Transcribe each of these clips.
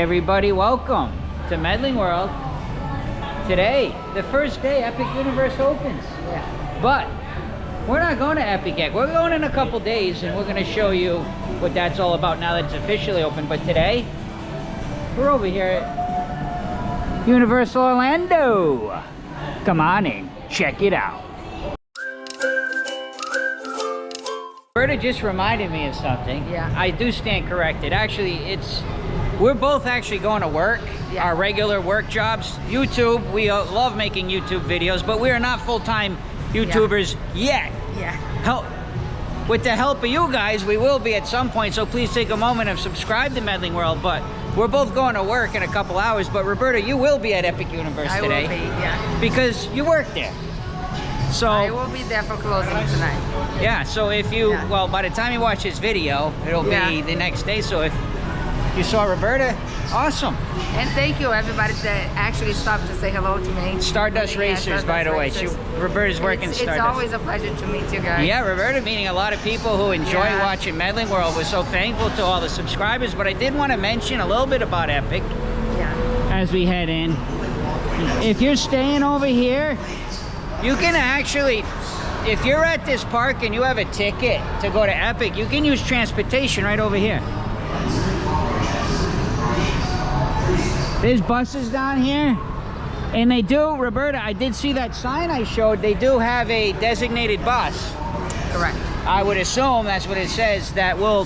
everybody, welcome to Medling World. Today, the first day Epic Universe opens. Yeah. But we're not going to Epic yet. We're going in a couple days and we're going to show you what that's all about now that it's officially open. But today, we're over here at Universal Orlando. Come on in, check it out. Berta just reminded me of something. Yeah. I do stand corrected. Actually, we're both actually going to work, yeah. Our regular work jobs. YouTube, we love making YouTube videos, but we are not full-time YouTubers yet. Yeah. With the help of you guys, we will be at some point, so please take a moment and subscribe to Medling World. But we're both going to work in a couple hours, but Roberta, you will be at Epic Universe today. I will be, yeah. Because you work there. So I will be there for closing tonight. Yeah, so if you, well, by the time you watch this video, it'll be the next day. So if you saw Roberta, awesome. And thank you everybody that actually stopped to say hello to me. Stardust Racers, by the way. Roberta's working Stardust. It's always a pleasure to meet you guys. Yeah, Roberta meeting a lot of people who enjoy watching Medling World. We're so thankful to all the subscribers. But I did want to mention a little bit about Epic as we head in. If you're staying over here, you can actually, if you're at this park and you have a ticket to go to Epic, you can use transportation right over here. There's buses down here, and they do, Roberta, I did see that sign I showed, they do have a designated bus. Correct. I would assume that's what it says, that will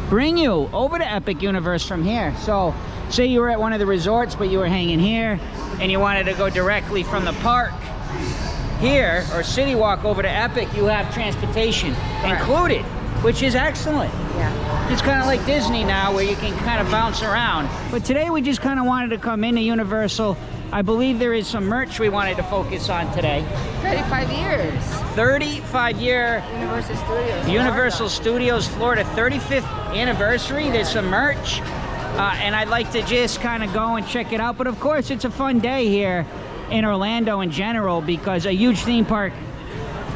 bring you over to Epic Universe from here. So, say you were at one of the resorts, but you were hanging here, and you wanted to go directly from the park here, or City Walk over to Epic, you have transportation included, which is excellent. Yeah. It's kind of like Disney now, where you can kind of bounce around. But today we just kind of wanted to come into Universal. I believe there is some merch we wanted to focus on today. 35 years. 35-year Universal Studios. Universal Studios Florida 35th anniversary. There's some merch, and I'd like to just kind of go and check it out. But of course, it's a fun day here in Orlando in general, because a huge theme park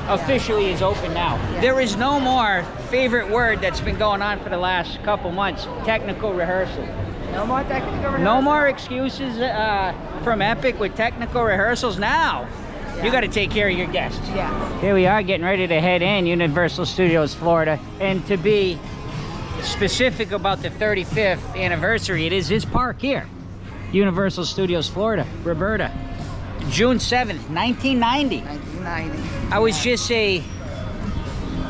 officially is open now. Yeah. There is no more favorite word that's been going on for the last couple months, technical rehearsal. No more technical rehearsal. No more excuses from Epic with technical rehearsals now. You got to take care of your guests. Yeah. Here we are getting ready to head in Universal Studios Florida, and to be specific about the 35th anniversary, it is this park here, Universal Studios Florida. Roberta, June 7th, 1990. 1990. I was just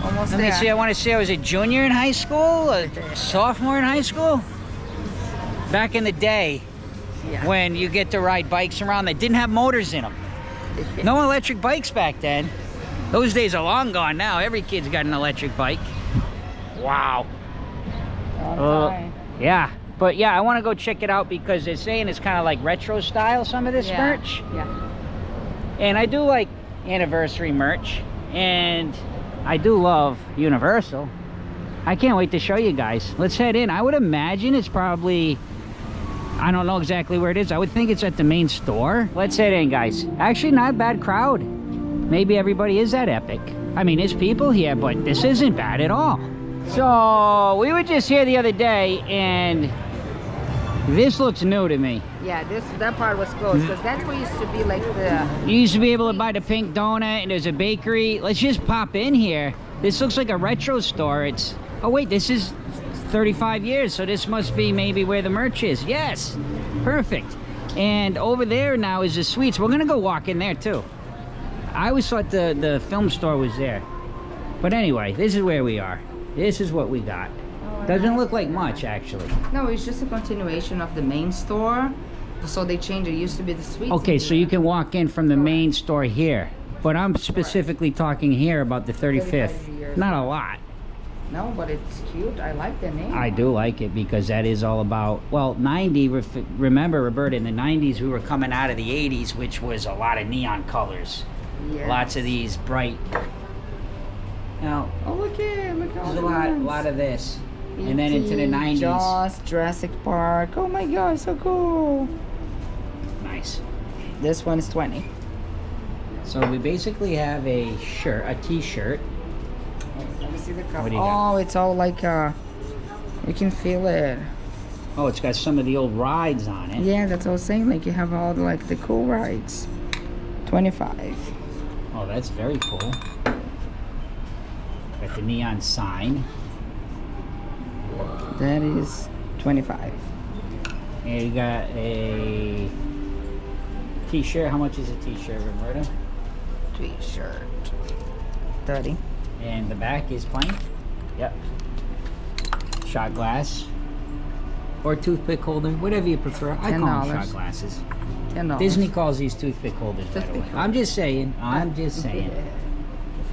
almost let me see, I want to say I was a junior in high school, a sophomore in high school. Back in the day, when you get to ride bikes around that didn't have motors in them. No electric bikes back then. Those days are long gone now. Every kid's got an electric bike. Wow. Yeah. But yeah, I want to go check it out because they're saying it's kind of like retro style, some of this merch. Yeah. And I do like anniversary merch, and I do love Universal. I can't wait to show you guys. Let's head in. I would imagine it's probably, I don't know exactly where it is. I would think it's at the main store. Let's head in, guys. Actually, not a bad crowd. Maybe everybody is at Epic. I mean, there's people here, but this isn't bad at all. So, we were just here the other day, and this looks new to me. Yeah, that part was closed because that's where used to be like the... You used to be able to buy the pink donut, and there's a bakery. Let's just pop in here. This looks like a retro store. It's, oh wait, this is 35 years, so this must be maybe where the merch is. Yes, perfect. And over there now is the suites. We're gonna go walk in there too. I always thought the film store was there. But anyway, this is where we are. This is what we got. Doesn't look like much, actually. No, it's just a continuation of the main store. So they changed it. Used to be the suite. Okay, so you can walk in from the main store here. But I'm specifically talking here about the 35th. Not a lot. No, but it's cute. I like the name. I do like it because that is all about, well, 90, remember, Roberta, in the 90s we were coming out of the 80s, which was a lot of neon colors. Yes. Lots of these bright, you know. Oh, look at all There's a lot of this. And then into the 90s. Jaws, Jurassic Park. Oh my god, so cool. Nice. This one is 20. So we basically have a shirt, a t-shirt. Let me see the cover. What do you got? Oh, it's all like you can feel it. Oh, it's got some of the old rides on it. Yeah, that's what I was saying. Like you have all the, like the cool rides. 25. Oh, that's very cool. Got the neon sign. That is 25. And you got a t-shirt. How much is a t-shirt, Roberta? T-shirt. 30. And the back is plain. Yep. Shot glass. Or toothpick holder, whatever you prefer. I call them shot glasses. $10. Disney calls these toothpick holders, by the way. I'm just saying. I'm just saying.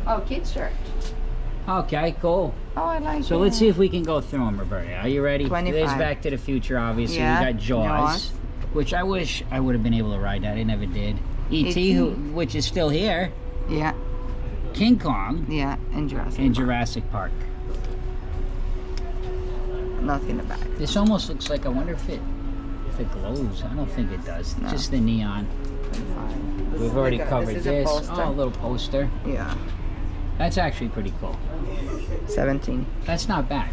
Oh, kids shirt. Okay, cool. Oh, I like So let's see if we can go through them, Roberta. Are you ready? 25. There's Back to the Future, obviously. Yeah, We got Jaws, which I wish I would have been able to ride that. I never did. E.T., which is still here. Yeah, King Kong. yeah, and Jurassic. And Jurassic Park. Nothing in the back. This almost looks like, I wonder if it glows. I don't think it does. No. Just the neon. 25. We've already covered this. this. Is a poster. Oh, a little poster. Yeah. That's actually pretty cool. 17. That's not bad.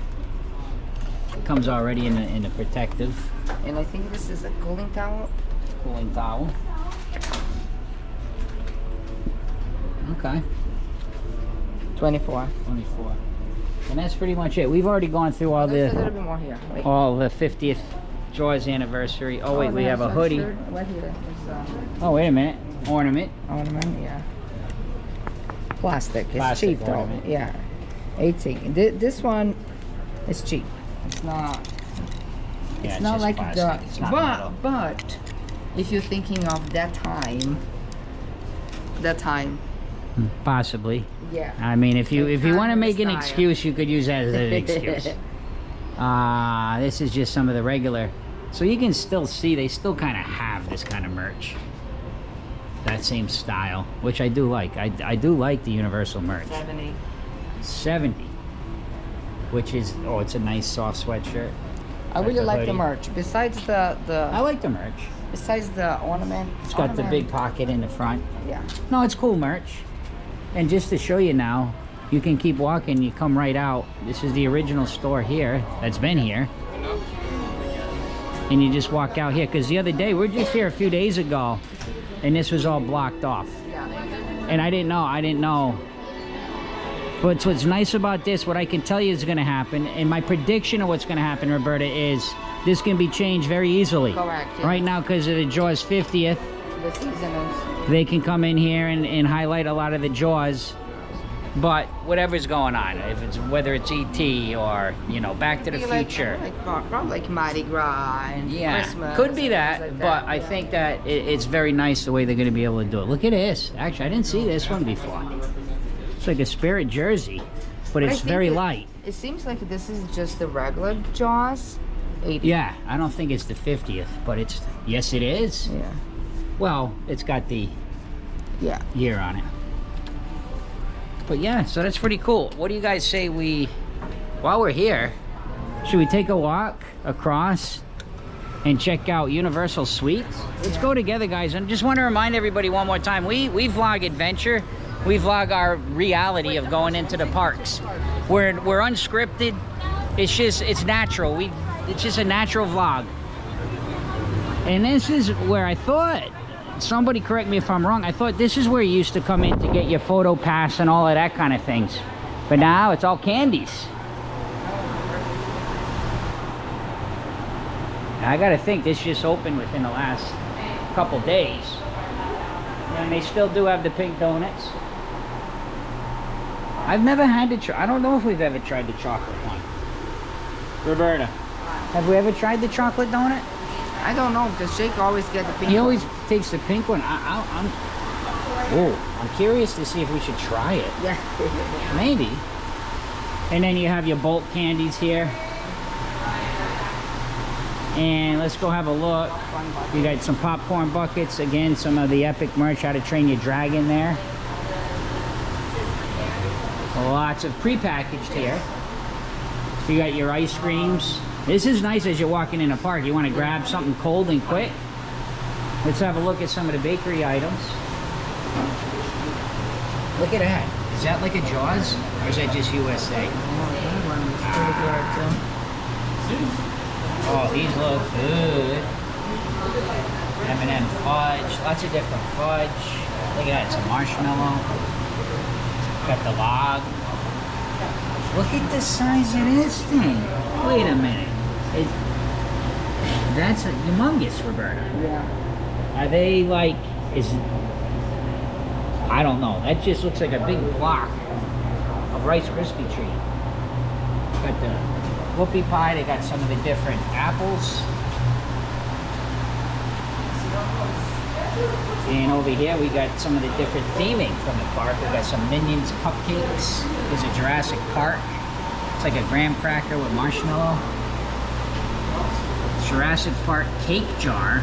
It comes already in a protective And I think this is a cooling towel. cooling towel. Okay. 24. 24. And that's pretty much it. We've already gone through all There's a the little bit more here. Wait. all the 50th Jaws anniversary. Oh wait, we they have a some hoodie. shirt. What here? It's Oh wait a minute. Ornament. ornament, yeah. Plastic. It's Plastic cheap though. ornament. Yeah. 18. This one is cheap. It's not. Yeah, It's not just like plastic. the. It's not metal. But if you're thinking of that time. Possibly. Yeah. I mean, if you want to time make an style. excuse, you could use that as an excuse. This is just some of the regular. So you can still see they still kind of have this kind of merch. That same style, which I do like. I do like the Universal merch. 70. 70. Which is, oh, it's a nice soft sweatshirt. I really the like the hoodie. merch. Besides I the like the merch. besides the ornament. It's got the big pocket in the front. Yeah. No, it's cool merch. And just to show you now, you can keep walking, you come right out. This is the original store here that's been here. And you just walk out here, because the other day, we were just here a few days ago, and this was all blocked off. And I didn't know. But what's nice about this, what I can tell you is going to happen, and my prediction of what's going to happen, Roberta, is this can be changed very easily. Correct. Yeah. Right now, because of the Jaws 50th, The season is. they can come in here and highlight a lot of the Jaws. But whatever's going on, if it's whether it's E.T. or, you know, Back to the Future. Probably like Mardi Gras and Yeah, Christmas. could be and that, things like but that. I think that it's very nice the way they're going to be able to do it. Look at this. Actually, I didn't see this one before. It's like a Spirit jersey, but I it's think very it- light. It seems like this is just the regular Jaws. 80. Yeah, I don't think it's the 50th, but it's, yes it is. Yeah. Well, it's got the Yeah. year on it. But yeah, so that's pretty cool. What do you guys say while we're here, should we take a walk across and check out Universal Suites? Let's go together, guys. And just want to remind everybody one more time, we vlog adventure. We vlog our reality of going into the parks. We're unscripted. It's natural. It's just a natural vlog. And this is where I thought, somebody correct me if I'm wrong, I thought this is where you used to come in to get your photo pass and all of that kind of things. But now it's all candies. I gotta think this just opened within the last couple days. And they still do have the pink donuts. I've never had to try, I don't know if we've ever tried the chocolate one. Roberta, have we ever tried the chocolate donut? I don't know because Jake always get the pink. He always takes the pink one. I'm curious to see if we should try it. Yeah. Maybe. And then you have your bulk candies here. And let's go have a look. You got some popcorn buckets. Again, some of the epic merch, How to Train Your Dragon there. Lots of prepackaged here. So you got your ice creams. This is nice as you're walking in a park. You want to grab something cold and quick. Let's have a look at some of the bakery items. Look at that. Is that like a Jaws? Or is that just USA? Oh, that one is pretty good too. Oh, these look good. M&M fudge, lots of different fudge. Look at that, it's a marshmallow. Got the log. Look at the size of this thing. Wait a minute. That's humongous, Roberta. Yeah. Are they like, I don't know. That just looks like a big block of Rice Krispie treat. Got the whoopie pie. They got some of the different apples. And over here we got some of the different theming from the park. We got some Minions cupcakes. There's a Jurassic Park. It's like a graham cracker with marshmallow. Jurassic Park cake jar.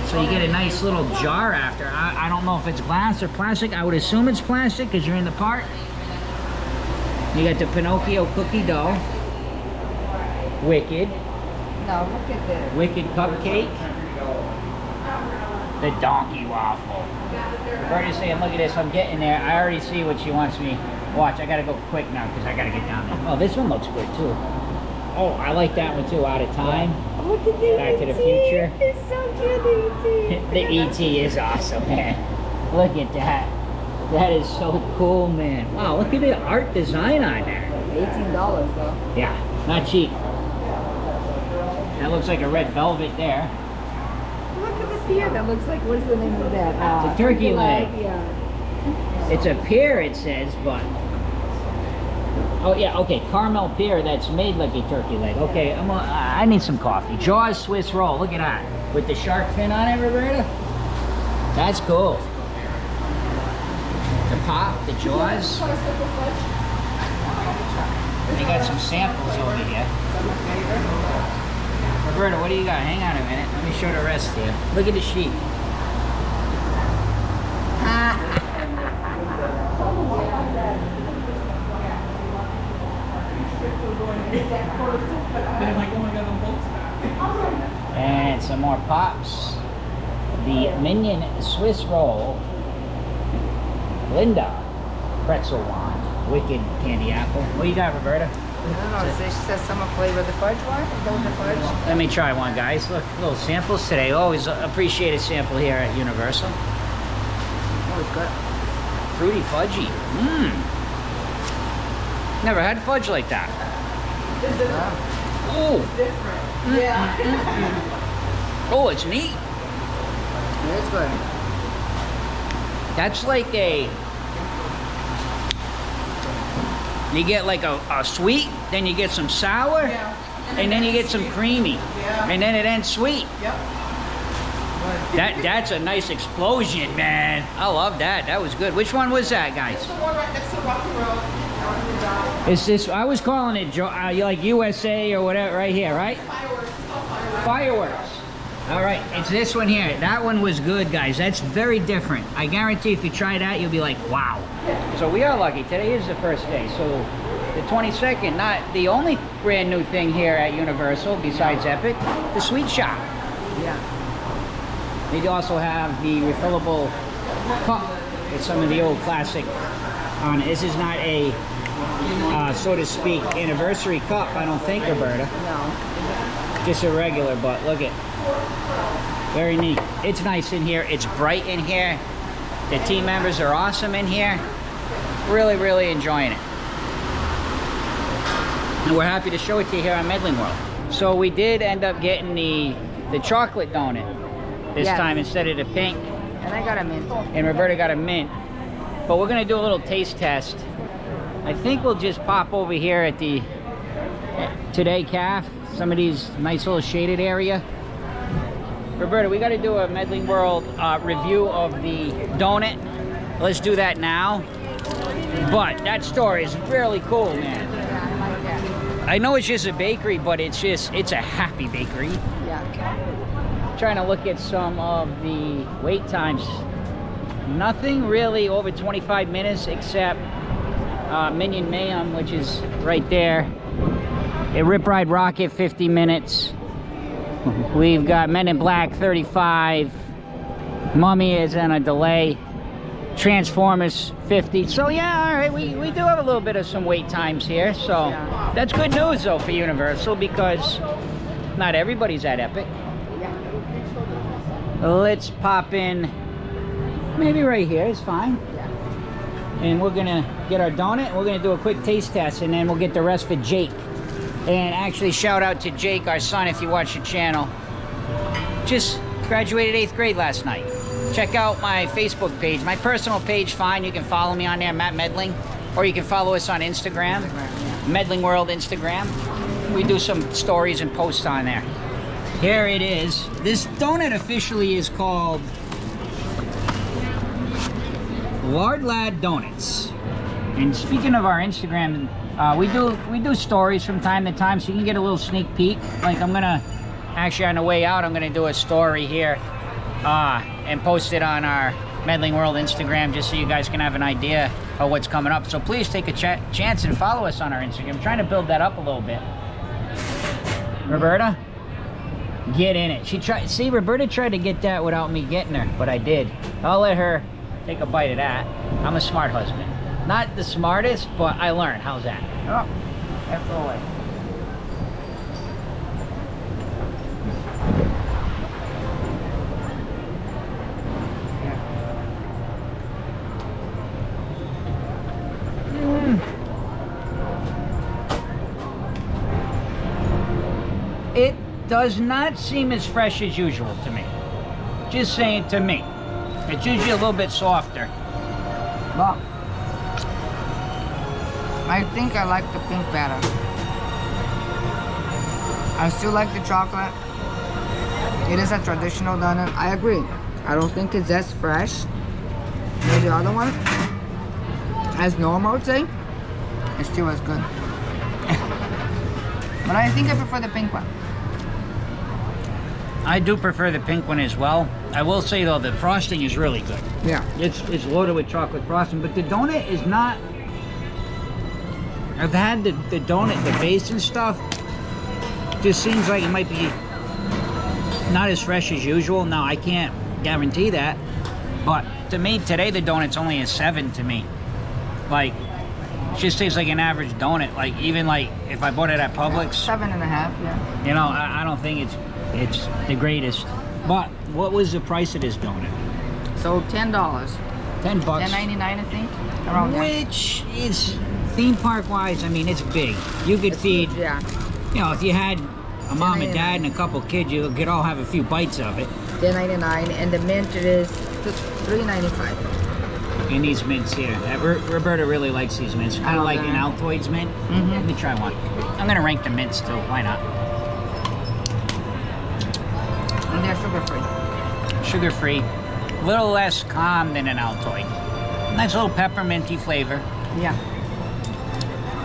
So you get a nice little jar after. I don't know if it's glass or plastic. I would assume it's plastic because you're in the park. You got the Pinocchio cookie dough. Wicked. No, look at this. Wicked cupcake. The donkey waffle. Roberta's saying, look at this, I'm getting there. I already see what she wants me to watch. I gotta go quick now because I gotta get down there. Oh, this one looks good too. Oh, I like that one too, Out of Time. Look at the Back to the Future. It's so cute, the The E.T. is awesome, man. Look at that. That is so cool, man. Wow, look at the art design on there. $18 though. Yeah, not cheap. That looks like a red velvet there. Look at the pier. That looks like, what is the name of that? It's a turkey leg. Yeah. It's a pear, it says, but... Oh, yeah, okay, caramel pear that's made like a turkey leg. Okay, I need some coffee. Jaws Swiss roll, look at that. With the shark fin on it, Roberta? That's cool. The pop, the Jaws. You got some samples over here. Roberta, what do you got? Hang on a minute. Let me show the rest here. Look at the sheep. And some more pops. The Minion Swiss roll. Linda pretzel wand. Wicked candy apple. What do you got, Roberta? I don't know. She says summer flavor. The fudge one? Is that the fudge? Let me try one, guys. Look, little samples today. Always appreciate a sample here at Universal. Oh, it's good. Fruity fudgy. Mmm. Never had fudge like that. Oh. Different. Yeah. Oh, it's neat. It's good. That's like a... You get like a sweet, then you get some sour, and then you get some creamy, and then it ends sweet. Yep. That's a nice explosion, man. I love that. That was good. Which one was that, guys? It's the one right next to Rocky Road. Is this? I was calling it like USA or whatever, right here, right? Fireworks. Fireworks. All right, it's this one here. That one was good, guys. That's very different. I guarantee if you try that, you'll be like, wow. So we are lucky. Today is the first day. So the 22nd, not the only brand new thing here at Universal besides Epic, the Sweet Shop. Yeah. They also have the refillable cup with some of the old classic on it. This is not a, so to speak, anniversary cup, I don't think, Roberta. No. Just a regular, but look at, very neat. It's nice in here. It's bright in here. The team members are awesome in here. Really, really enjoying it. And we're happy to show it to you here on Medling World. So we did end up getting the chocolate donut this time instead of the pink. And I got a mint. And Roberta got a mint. But we're gonna do a little taste test. I think we'll just pop over here at the Today Caf. Some of these nice little shaded area. Roberta, we got to do a Medling World review of the donut. Let's do that now. But that store is really cool, man. Yeah, I like that. I know it's just a bakery, but it's a happy bakery. Yeah. Trying to look at some of the wait times. Nothing really over 25 minutes except Minion Mayhem, which is right there. A Rip Ride Rocket, 50 minutes. We've got Men in Black, 35. Mummy is on a delay. Transformers, 50. So yeah, all right, we do have a little bit of some wait times here. So that's good news though for Universal, because not everybody's at Epic. Let's pop in, maybe right here is fine. And we're gonna get our donut. We're gonna do a quick taste test, and then we'll get the rest for Jake. And actually, shout out to Jake, our son, if you watch the channel. Just graduated 8th grade last night. Check out my Facebook page, my personal page. Fine, you can follow me on there, Matt Medling, or you can follow us on Instagram, Medling World Instagram. We do some stories and posts on there. Here it is. This donut officially is called Lard Lad Donuts. And speaking of our Instagram, we do stories from time to time, so you can get a little sneak peek. Like I'm gonna actually on the way out, I'm gonna do a story here and post it on our Medling World Instagram, just so you guys can have an idea of what's coming up. So please take a chance and follow us on our Instagram. I'm trying to build that up a little bit. Roberta, get in it. See, Roberta tried to get that without me getting her, but I did. I'll let her take a bite of that. I'm a smart husband. Not the smartest, but I learned. How's that? Oh, that's the way. It does not seem as fresh as usual to me. Just saying, to me. It's usually a little bit softer. But I think I like the pink better. I still like the chocolate. It is a traditional donut. I agree. I don't think it's as fresh as the other one. As normal, I would say. It's still as good. But I think I prefer the pink one. I do prefer the pink one as well. I will say though, the frosting is really good. Yeah. It's loaded with chocolate frosting, but the donut is not... I've had the donut, the base and stuff. Just seems like it might be not as fresh as usual. Now, I can't guarantee that. But to me, today the donut's only a 7 to me. Like, it just tastes like an average donut. Like, even like if I bought it at Publix. 7.5, yeah. You know, I don't think it's the greatest. But what was the price of this donut? So $10. $10. $10.99, I think. Around there. Which is, theme park wise, I mean, it's big. You could feed, huge, yeah. You know, if you had a mom and dad and a couple kids, you could all have a few bites of it. $10.99, and the mint is $3.95. And these mints here. Roberta really likes these mints. Kind of like an Altoids mint. Let me try one. I'm going to rank the mints too. Why not? And they're sugar-free. Sugar-free. A little less calm than an Altoid. Nice little pepperminty flavor. Yeah.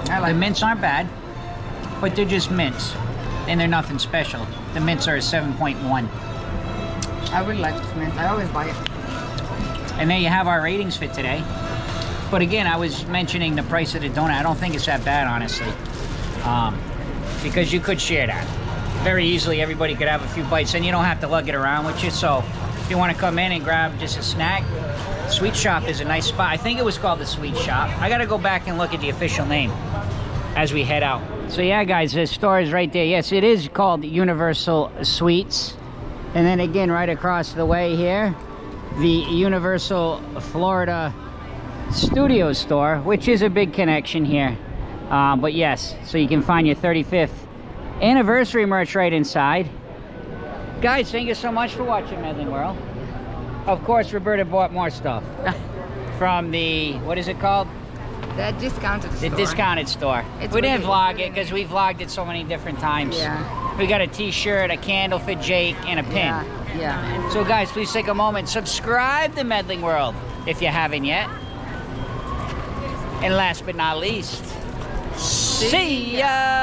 I like the mints aren't bad, but they're just mints. And they're nothing special. The mints are a 7.1. I really like this mint. I always buy it. And there you have our ratings for today. But again, I was mentioning the price of the donut. I don't think it's that bad, honestly. Because you could share that. Very easily, everybody could have a few bites, and you don't have to lug it around with you. So if you want to come in and grab just a snack, Sweet Shop is a nice spot. I think it was called the Sweet Shop. I got to go back and look at the official name as we head out. So yeah, guys, the store is right there. Yes, it is called Universal Sweets. And then again, right across the way here, the Universal Florida Studio store, which is a big connection here. But yes, so you can find your 35th anniversary merch right inside. Guys, thank you so much for watching Medling World. Of course, Roberta bought more stuff from the, what is it called? The discounted store. The discounted store. We didn't vlog it because we vlogged it so many different times. Yeah. We got a t-shirt, a candle for Jake, and a pin. Yeah. So guys, please take a moment, subscribe to Medling World if you haven't yet. And last but not least, see ya!